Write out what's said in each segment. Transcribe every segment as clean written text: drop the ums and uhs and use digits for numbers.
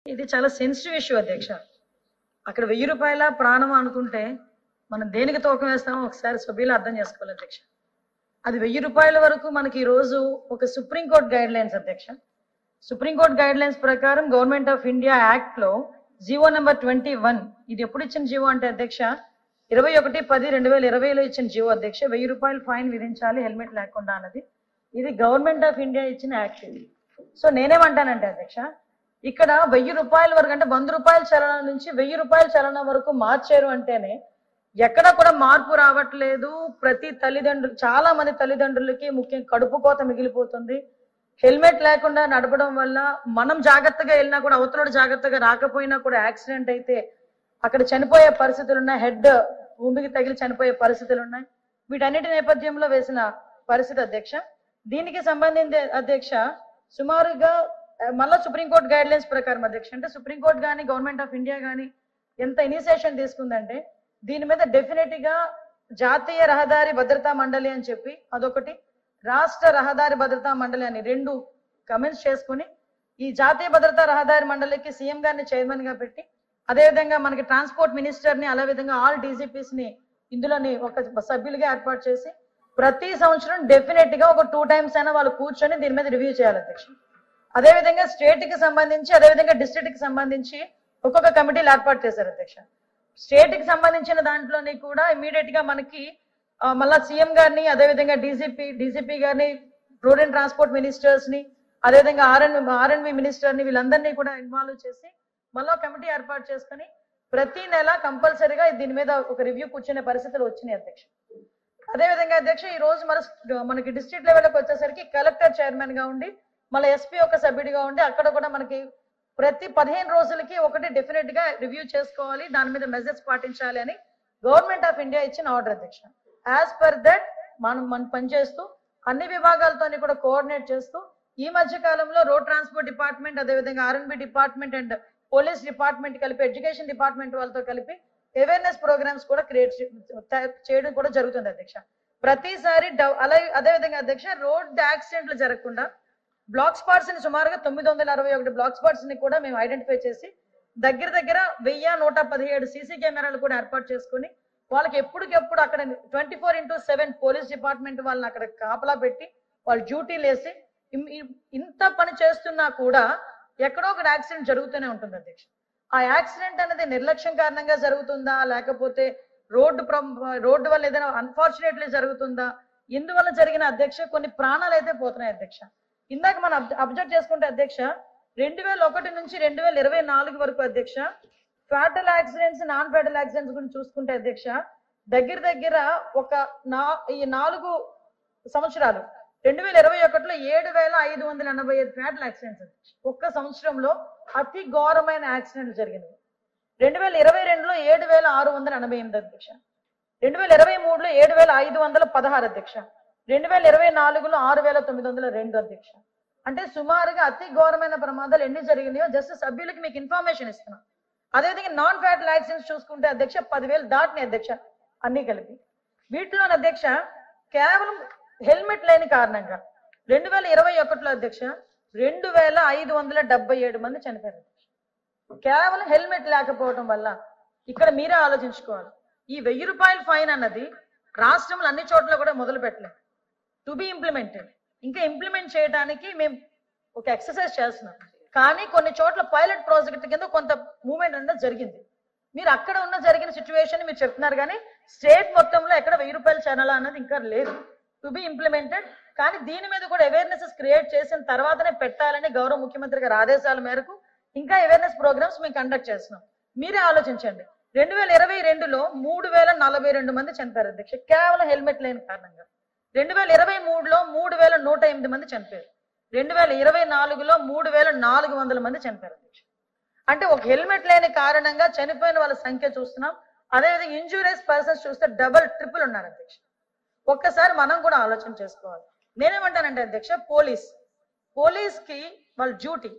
ఇది చాలా sensitive issue అధ్యక్ష. అక్కడ 1000 రూపాయల ప్రాణం అనుకుంటే మనం దేనికి తూకం వేస్తామో ఒకసారి సభ్యులు అర్థం చేసుకోవాలి అధ్యక్ష. అది 1000 రూపాయల వరకు మనకి ఈ రోజు ఒక సుప్రీంకోర్టు గైడ్ లైన్స్ అధ్యక్ష. సుప్రీంకోర్టు గైడ్ లైన్స్ ప్రకారం గవర్నమెంట్ ఆఫ్ ఇండియా యాక్ట్ లో జీవో నెంబర్ 21 ఇది ఎప్పుడు ఇచ్చిన జీవో అంటే అధ్యక్ష 21/10/2020లో ఇచ్చిన జీవో అధ్యక్ష. 1000 రూపాయలు ఫైన్ విధించాలి హెల్మెట్ లేకుండా అన్నది. ఇది గవర్నమెంట్ ఆఫ్ ఇండియా ఇచ్చిన యాక్ట్ ఇది. సో నేనేమంటానంటే అధ్యక్ష, ఇక్కడ 1000 రూపాయల వరకు అంటే 100 రూపాయల చలనం నుంచి 1000 రూపాయల చలనం వరకు మార్చారు అంటేనే ఎక్కడ కూడా మార్పు రావట్లేదు. ప్రతి తల్లిదండ్రులు, చాలా మంది తల్లిదండ్రులకి ముఖ్యంగా కడుపు కోత మిగిలిపోతుంది. హెల్మెట్ లేకుండా నడపడం వల్ల మనం జాగ్రత్తగా వెళ్ళినా కూడా అవతల జాగ్రత్తగా రాకపోయినా కూడా యాక్సిడెంట్ అయితే అక్కడ చనిపోయే పరిస్థితులు ఉన్నాయి. హెడ్ భూమికి తగిలి చనిపోయే పరిస్థితులు ఉన్నాయి. వీటన్నిటి నేపథ్యంలో వేసిన పరిస్థితి అధ్యక్ష. దీనికి సంబంధించి అధ్యక్ష సుమారుగా మళ్ళా సుప్రీంకోర్టు గైడ్ లైన్స్ ప్రకారం అధ్యక్ష, అంటే సుప్రీంకోర్టు కానీ గవర్నమెంట్ ఆఫ్ ఇండియా కానీ ఎంత ఇనిషియేషన్ తీసుకుందంటే దీని మీద డెఫినెట్ గా జాతీయ రహదారి భద్రతా మండలి అని చెప్పి అదొకటి, రాష్ట్ర రహదారి భద్రతా మండలి అని 2 కమెంట్స్ చేసుకుని ఈ జాతీయ భద్రతా రహదారి మండలికి సీఎం గారిని చైర్మన్ గా పెట్టి, అదేవిధంగా మనకి ట్రాన్స్పోర్ట్ మినిస్టర్ ని, అదే విధంగా ఆల్ డీజీపీస్ ని ఇందులోని ఒక సభ్యులుగా ఏర్పాటు చేసి ప్రతి సంవత్సరం డెఫినెట్ గా ఒక 2 times అయినా వాళ్ళు కూర్చొని దీని మీద రివ్యూ చేయాలి అధ్యక్ష. అదేవిధంగా స్టేట్ కి సంబంధించి, అదేవిధంగా డిస్ట్రిక్ట్ కి సంబంధించి ఒక్కొక్క కమిటీలు ఏర్పాటు చేశారు అధ్యక్ష. స్టేట్ కి సంబంధించిన దాంట్లోని కూడా ఇమీడియట్ గా మనకి మళ్ళా సీఎం గారిని, అదేవిధంగా డీజీపీ గారిని, రోడ్ అండ్ ట్రాన్స్పోర్ట్ మినిస్టర్స్ ని, అదేవిధంగా ఆర్ఎన్వి మినిస్టర్ ని, వీళ్ళందరినీ కూడా ఇన్వాల్వ్ చేసి మళ్ళీ కమిటీ ఏర్పాటు చేసుకుని ప్రతి నెల కంపల్సరీగా దీని మీద ఒక రివ్యూ కూర్చునే పరిస్థితులు వచ్చినాయి అధ్యక్ష. అదేవిధంగా అధ్యక్ష ఈ రోజు మనకి డిస్ట్రిక్ట్ లెవెల్కి వచ్చేసరికి కలెక్టర్ చైర్మన్ గా ఉండి మళ్ళీ ఎస్పీ ఒక సభ్యుడిగా ఉండి అక్కడ కూడా మనకి ప్రతి 15 రోజులకి ఒకటి డెఫినెట్ గా రివ్యూ చేసుకోవాలి, దాని మీద మెజర్స్ పాటించాలి అని గవర్నమెంట్ ఆఫ్ ఇండియా ఇచ్చిన ఆర్డర్ అధ్యక్ష. యాజ్ పర్ దట్ మనం పనిచేస్తూ అన్ని విభాగాలతోని కూడా కోఆర్డినేట్ చేస్తూ ఈ మధ్య కాలంలో రోడ్ ట్రాన్స్పోర్ట్ డిపార్ట్మెంట్, అదేవిధంగా RNB department and police department కలిపి, ఎడ్యుకేషన్ డిపార్ట్మెంట్ వాళ్ళతో కలిపి అవేర్నెస్ ప్రోగ్రామ్స్ కూడా క్రియేట్ చేయడం కూడా జరుగుతుంది అధ్యక్ష. ప్రతిసారి అదేవిధంగా అధ్యక్ష రోడ్ యాక్సిడెంట్లు జరగకుండా బ్లాక్ స్పాట్స్ ని సుమారుగా 961 బ్లాక్ స్పాట్స్ ని కూడా మేము ఐడెంటిఫై చేసి దగ్గర 1117 సీసీ కెమెరాలు కూడా ఏర్పాటు చేసుకుని వాళ్ళకి ఎప్పటికెప్పుడు అక్కడ 24/7 పోలీస్ డిపార్ట్మెంట్ వాళ్ళని అక్కడ కాపలా పెట్టి వాళ్ళు డ్యూటీలు వేసి ఇంత పని చేస్తున్నా కూడా ఎక్కడో ఒక యాక్సిడెంట్ జరుగుతూనే ఉంటుంది అధ్యక్ష. ఆ యాక్సిడెంట్ అనేది నిర్లక్ష్యం కారణంగా జరుగుతుందా, లేకపోతే రోడ్డు వల్ల ఏదైనా అన్ఫార్చునేట్లీ జరుగుతుందా, ఇందువల్ల జరిగిన అధ్యక్ష కొన్ని ప్రాణాలు అయితే పోతున్నాయి అధ్యక్ష. ఇందాక మనం అబ్జర్వ్ చేసుకుంటే అధ్యక్ష 2001 నుంచి 2024 వరకు అధ్యక్ష fatal accidents, non fatal accidents గురించి చూసుకుంటే అధ్యక్ష దగ్గర ఒక 4 సంవత్సరాలు 2021లో 7585 ఫ్యాటల్ యాక్సిడెంట్స్ అధ్యక్ష. ఒక్క సంవత్సరంలో అతి ఘోరమైన యాక్సిడెంట్లు జరిగినవి. 2022లో 7688 అధ్యక్ష, 2023లో 7516 అధ్యక్ష, 2024లో 6902 అధ్యక్ష. అంటే సుమారుగా అతి ఘోరమైన ప్రమాదాలు ఎన్ని జరిగినాయో జస్ట్ సభ్యులకి మీకు ఇన్ఫర్మేషన్ ఇస్తున్నాం. అదేవిధంగా నాన్ ఫ్యాటల్ యాక్సిడెంట్స్ చూసుకుంటే అధ్యక్ష 10,000 దాటినాయి అధ్యక్ష అన్ని కలిపి. వీటిలో అధ్యక్ష కేవలం హెల్మెట్ లేని కారణంగా 2021లో అధ్యక్ష 2577 మంది చనిపోయారు అధ్యక్ష. కేవలం హెల్మెట్ లేకపోవడం వల్ల. ఇక్కడ మీరే ఆలోచించుకోవాలి, ఈ 1000 రూపాయల ఫైన్ అన్నది రాష్ట్రంలో అన్ని చోట్ల కూడా మొదలు పెట్టలేదు, టు బి ఇంప్లిమెంటెడ్. ఇంకా ఇంప్లిమెంట్ చేయడానికి మేము ఒక ఎక్సర్సైజ్ చేస్తున్నాం, కానీ కొన్ని చోట్ల పైలట్ ప్రాజెక్ట్ కింద కొంత మూవ్మెంట్ అనేది జరిగింది. మీరు అక్కడ జరిగిన సిచ్యువేషన్ మీరు చెప్తున్నారు, కానీ స్టేట్ మొత్తంలో ఎక్కడ 1000 రూపాయల ఛానల్ అన్నది ఇంకా లేదు, టు బి ఇంప్లిమెంటెడ్. కానీ దీని మీద కూడా అవేర్నెస్ క్రియేట్ చేసిన తర్వాతనే పెట్టాలని గౌరవ ముఖ్యమంత్రి గారి ఆదేశాల మేరకు ఇంకా అవేర్నెస్ ప్రోగ్రామ్స్ మేము కండక్ట్ చేస్తున్నాం. మీరే ఆలోచించండి, 2022లో 3042 మంది చనిపోయారు అధ్యక్ష కేవలం హెల్మెట్ లేని కారణంగా. 2023లో 3108 మంది చనిపోయారు. 2024లో 3400 మంది చనిపోయారు అధ్యక్ష. అంటే ఒక హెల్మెట్ లేని కారణంగా చనిపోయిన వాళ్ళ సంఖ్య చూస్తున్నాం. అదేవిధంగా ఇంజూరియస్ పర్సన్స్ చూస్తే డబల్ ట్రిపుల్ ఉన్నారు అధ్యక్ష. ఒక్కసారి మనం కూడా ఆలోచన చేసుకోవాలి. నేనేమంటానంటే అధ్యక్ష పోలీస్ కి వాళ్ళ డ్యూటీ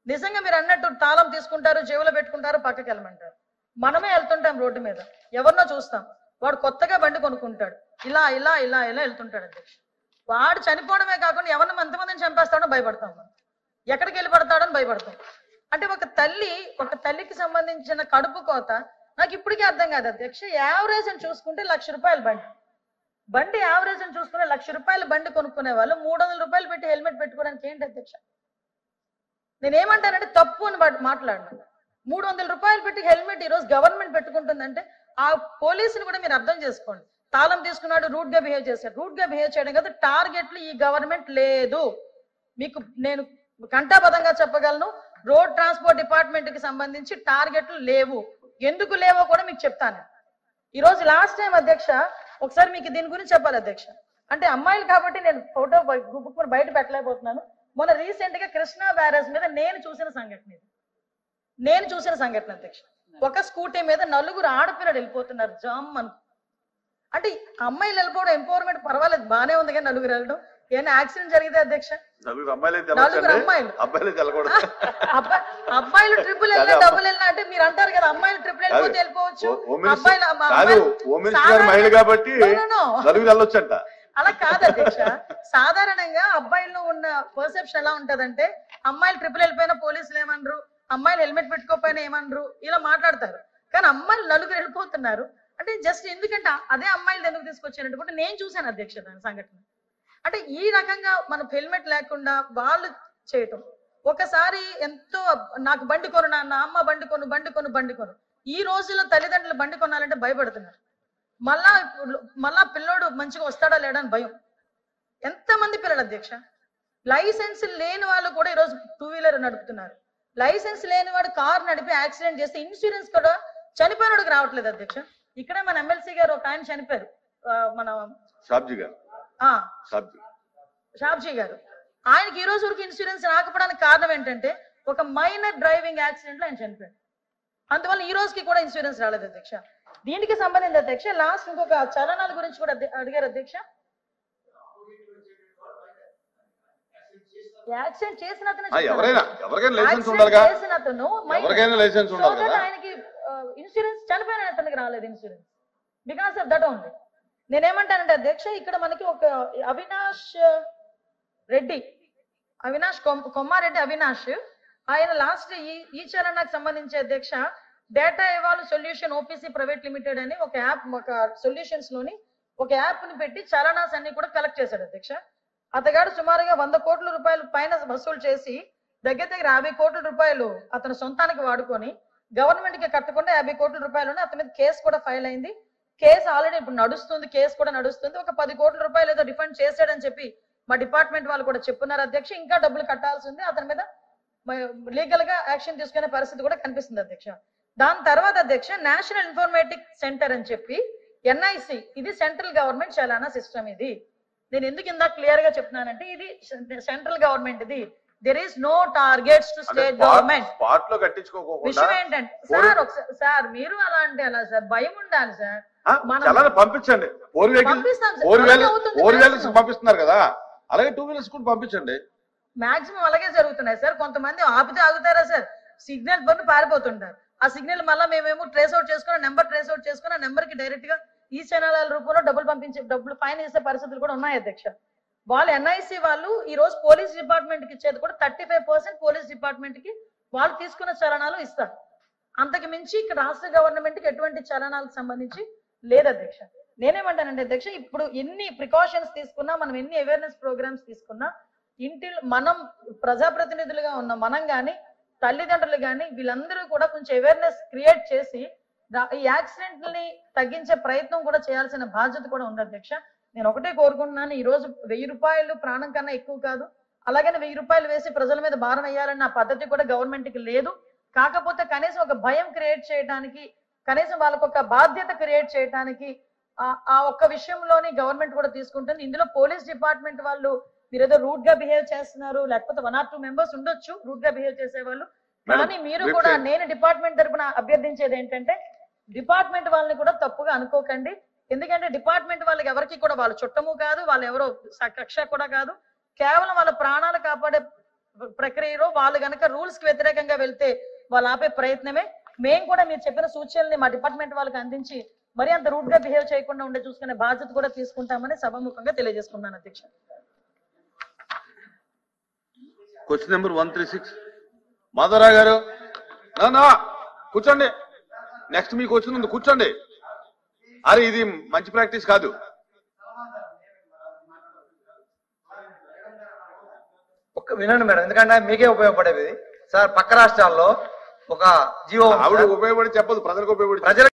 నిజంగా మీరు అన్నట్టు తాళం తీసుకుంటారు, జేబులో పెట్టుకుంటారు, పక్కకి వెళ్ళమంటారు. మనమే వెళ్తుంటాం రోడ్డు మీద, ఎవరినో చూస్తాం, వాడు కొత్తగా బండి కొనుక్కుంటాడు, ఇలా వెళ్తుంటాడు అధ్యక్ష. వాడు చనిపోవడమే కాకుండా ఎవరిని ఎంతమందిని చంపేస్తాడో భయపడతాం, మనం ఎక్కడికి వెళ్ళి పడతాడని భయపడతాం. అంటే ఒక తల్లికి సంబంధించిన కడుపు కోత నాకు ఇప్పటికీ అర్థం కాదు అధ్యక్ష. యావరేజ్ అని చూసుకుంటే ₹1,00,000 బండి యావరేజ్ అని చూసుకునే ₹1,00,000 బండి కొనుక్కునే వాళ్ళు ₹300 పెట్టి హెల్మెట్ పెట్టుకోవడానికి ఏంటి అధ్యక్ష? నేనేమంటానంటే తప్పు అని మాట్లాడను. ₹300 పెట్టి హెల్మెట్ ఈరోజు గవర్నమెంట్ పెట్టుకుంటుందంటే ఆ పోలీసుని కూడా మీరు అర్థం చేసుకోండి. తాళం తీసుకున్నాడు, రూట్ గా బిహేవ్ చేశాడు. రూట్ గా బిహేవ్ చేయడం కదా, టార్గెట్లు ఈ గవర్నమెంట్ లేదు. మీకు నేను కంఠాబద్ధంగా చెప్పగలను, రోడ్ ట్రాన్స్పోర్ట్ డిపార్ట్మెంట్ కి సంబంధించి టార్గెట్లు లేవు. ఎందుకు లేవో కూడా మీకు చెప్తాను. ఈ రోజు లాస్ట్ టైం అధ్యక్ష ఒకసారి మీకు దీని గురించి చెప్పాలి అధ్యక్ష. అంటే అమ్మాయిలు కాబట్టి నేను ఫోటో బయట పెట్టలేకపోతున్నాను. మొన్న రీసెంట్ గా కృష్ణా బ్యారేజ్ మీద నేను చూసిన సంఘటన అధ్యక్ష. ఒక స్కూటీ మీద 4 ఆడపిల్లలు వెళ్ళిపోతున్నారు జామ్ అని. అంటే అమ్మాయిలు వెళ్ళిపోవడం ఎంపవర్మెంట్ పర్వాలేదు, బానే ఉంది కానీ 4 వెళ్ళడం ఏమైనా యాక్సిడెంట్ జరిగితే అధ్యక్ష 4 అబ్బాయిలు ట్రిపుల్ వెళ్ళినా డబుల్ వెళ్ళినా అంటే మీరు అంటారు కదా అమ్మాయిలు ట్రిపుల్ వెళ్ళిపోతే వెళ్ళిపోవచ్చు, అలా కాదు అధ్యక్ష. సాధారణంగా అబ్బాయిల్లో ఉన్న పర్సెప్షన్ ఎలా ఉంటదంటే అమ్మాయిలు ట్రిపుల్ వెళ్ళిపోయినా పోలీసులు ఏమనరు, అమ్మాయిలు హెల్మెట్ పెట్టుకోకపోయినా ఏమనరు, ఇలా మాట్లాడతారు. కానీ అమ్మాయిలు 4 వెళ్ళిపోతున్నారు అంటే జస్ట్ ఎందుకంటే అదే అమ్మాయిలు ఎందుకు తీసుకొచ్చారంటే కూడా నేను చూశాను అధ్యక్ష దాని సంఘటన. అంటే ఈ రకంగా మనం హెల్మెట్ లేకుండా వాళ్ళు చేయటం. ఒకసారి ఎంతో నాకు బండి కొను, నా అమ్మ బండి కొను. ఈ రోజుల్లో తల్లిదండ్రులు బండి కొనాలంటే భయపడుతున్నారు. మళ్ళా పిల్లోడు మంచిగా వస్తాడా లేడా అని భయం. ఎంతమంది పిల్లలు అధ్యక్ష లైసెన్స్ లేని వాళ్ళు కూడా ఈరోజు 2 వీలర్ నడుపుతున్నారు. లైసెన్స్ లేని వాడు కారు నడిపి యాక్సిడెంట్ చేస్తే ఇన్సూరెన్స్ కూడా చనిపోయినోడికి రావట్లేదు అధ్యక్ష. ఇక్కడే మన ఎమ్మెల్సీ గారు ఒక ఆయన చనిపోయారు, మన షాబ్జీ గారు. ఆయనకి ఈ రోజు వరకు ఇన్సూరెన్స్ రాకపోవడానికి కారణం ఏంటంటే ఒక మైనర్ డ్రైవింగ్ యాక్సిడెంట్ లో ఆయన చనిపోయాడు. అందువల్ల ఈ రోజుకి కూడా ఇన్సూరెన్స్ రాలేదు అధ్యక్ష. దీనికి సంబంధించి అధ్యక్ష లాస్ట్ ఇంకొక చలనాల గురించి కూడా అడిగారు అధ్యక్ష. యాక్సిడెంట్ చేసిన ఆయనకి ఇన్సూరెన్స్ చనిపోయిన అతనికి రాలేదు insurance because of that only. నేనేమంటానంటే అధ్యక్ష ఇక్కడ మనకి ఒక కొమ్మారెడ్డి అవినాష్ ఆయన లాస్ట్ ఈ చరణానికి సంబంధించి అధ్యక్ష data evolve solution OPC private limited అని ఒక యాప్, ఒక సొల్యూషన్స్ లోని ఒక యాప్ ని పెట్టి చలనాస్ అన్ని కూడా కలెక్ట్ చేశాడు అధ్యక్ష. అతగాడు సుమారుగా ₹100 కోట్ల పైన వసూలు చేసి దగ్గర 50 కోట్ల రూపాయలు అతను సొంతానికి వాడుకొని గవర్నమెంట్ కి కట్టకుండా ₹50 కోట్ల అతని మీద కేసు కూడా ఫైల్ అయింది. కేసు ఆల్రెడీ ఇప్పుడు నడుస్తుంది, కేసు కూడా నడుస్తుంది. ఒక ₹10 కోట్ల ఏదో రిఫండ్ చేశాడని చెప్పి మా డిపార్ట్మెంట్ వాళ్ళు కూడా చెప్పున్నారు అధ్యక్ష. ఇంకా డబ్బులు కట్టాల్సి ఉంది, అతని మీద లీగల్ గా యాక్షన్ తీసుకునే పరిస్థితి కూడా కనిపిస్తుంది అధ్యక్ష. దాని తర్వాత అధ్యక్ష నేషనల్ ఇన్ఫర్మేటిక్ సెంటర్ అని చెప్పి NIC, ఇది సెంట్రల్ గవర్నమెంట్ చలానా సిస్టమ్. ఇది నేను ఎందుకు ఇందాక క్లియర్ గా చెప్తున్నానంటే ఇది సెంట్రల్ గవర్నమెంట్, ఇది there is no targets to state government. విషయం ఏంటంటే సార్ మీరు అలా అంటే అలా సార్, భయం ఉండాలి సార్. పంపించండి, పంపిస్తున్నారు కదా అలాగే 2 వీలర్స్ కూడా పంపించండి. మాక్సిమం అలాగే జరుగుతున్నాయి సార్. కొంతమంది ఆపితే ఆగుతారా సార్, సిగ్నల్ బండి పారిపోతుంటారు. ఆ సిగ్నల్ మళ్ళీ మేమేమో నెంబర్ ట్రేస్ అవుట్ చేసుకుని ఆ నెంబర్ కి డైరెక్ట్ గా ఈ ఛానల్ రూపంలో డబ్బులు ఫైన్ చేసే పరిస్థితులు కూడా ఉన్నాయి అధ్యక్ష. వాళ్ళు NIC వాళ్ళు ఈ రోజు పోలీస్ డిపార్ట్మెంట్ కి ఇచ్చేది కూడా 35% పోలీస్ డిపార్ట్మెంట్ కి వాళ్ళు తీసుకున్న చలనాలు ఇస్తారు. అంతకు మించి ఇక్కడ రాష్ట్ర గవర్నమెంట్ కి ఎటువంటి చలనాలకు సంబంధించి లేదు అధ్యక్ష. నేనేమంటానంటే అధ్యక్ష ఇప్పుడు ఎన్ని ప్రికాషన్స్ తీసుకున్నా, మనం ఎన్ని అవేర్నెస్ ప్రోగ్రామ్స్ తీసుకున్నా, మనం ప్రజాప్రతినిధులుగా ఉన్న మనం గాని తల్లిదండ్రులు గాని వీళ్ళందరూ కూడా కొంచెం అవేర్నెస్ క్రియేట్ చేసి ఈ యాక్సిడెంట్ ని తగ్గించే ప్రయత్నం కూడా చేయాల్సిన బాధ్యత కూడా ఉంది అధ్యక్ష. నేను ఒకటే కోరుకుంటున్నాను, ఈ రోజు ₹1000 ప్రాణం కన్నా ఎక్కువ కాదు. అలాగని ₹1000 వేసి ప్రజల మీద భారం వేయాలన్న పద్ధతి కూడా గవర్నమెంట్ కి లేదు. కాకపోతే కనీసం ఒక భయం క్రియేట్ చేయడానికి, కనీసం వాళ్ళకు ఒక బాధ్యత క్రియేట్ చేయడానికి ఆ ఒక్క విషయంలోని గవర్నమెంట్ కూడా తీసుకుంటుంది. ఇందులో పోలీస్ డిపార్ట్మెంట్ వాళ్ళు మీరు ఏదో రూట్ గా బిహేవ్ చేస్తున్నారు, లేకపోతే 1 or 2 మెంబర్స్ ఉండొచ్చు రూట్ గా బిహేవ్ చేసే వాళ్ళు. కానీ మీరు కూడా నేను డిపార్ట్మెంట్ తరపున అభ్యర్థించేది ఏంటంటే డిపార్ట్మెంట్ వాళ్ళని కూడా తప్పుగా అనుకోకండి. ఎందుకంటే డిపార్ట్మెంట్ వాళ్ళకి ఎవరికి కూడా వాళ్ళు చుట్టము కాదు, వాళ్ళు ఎవరో కక్ష కూడా కాదు. కేవలం వాళ్ళ ప్రాణాలు కాపాడే ప్రక్రియలో వాళ్ళు గనక రూల్స్ కి వ్యతిరేకంగా వెళ్తే వాళ్ళు ఆపే ప్రయత్నమే. మేము కూడా మీరు చెప్పిన సూచనల్ని మా డిపార్ట్మెంట్ వాళ్ళకి అందించి మరి అంత రూట్ గా బిహేవ్ చేయకుండా ఉండే చూసుకునే బాధ్యత కూడా తీసుకుంటామని సభాముఖంగా తెలియజేసుకున్నాను అధ్యక్ష. Question number 136. మాధవరావు గారు నా కూర్చోండి. నెక్స్ట్ మీకు వచ్చింది కూర్చోండి. అరే ఇది మంచి ప్రాక్టీస్ కాదు. ఒక్క వినండి మేడం, ఎందుకంటే మీకే ఉపయోగపడేది సార్. పక్క రాష్ట్రాల్లో ఒక జీవో ఆవిడ ఉపయోగపడి చెప్పదు, ప్రజలకు ఉపయోగపడి ప్రజలకు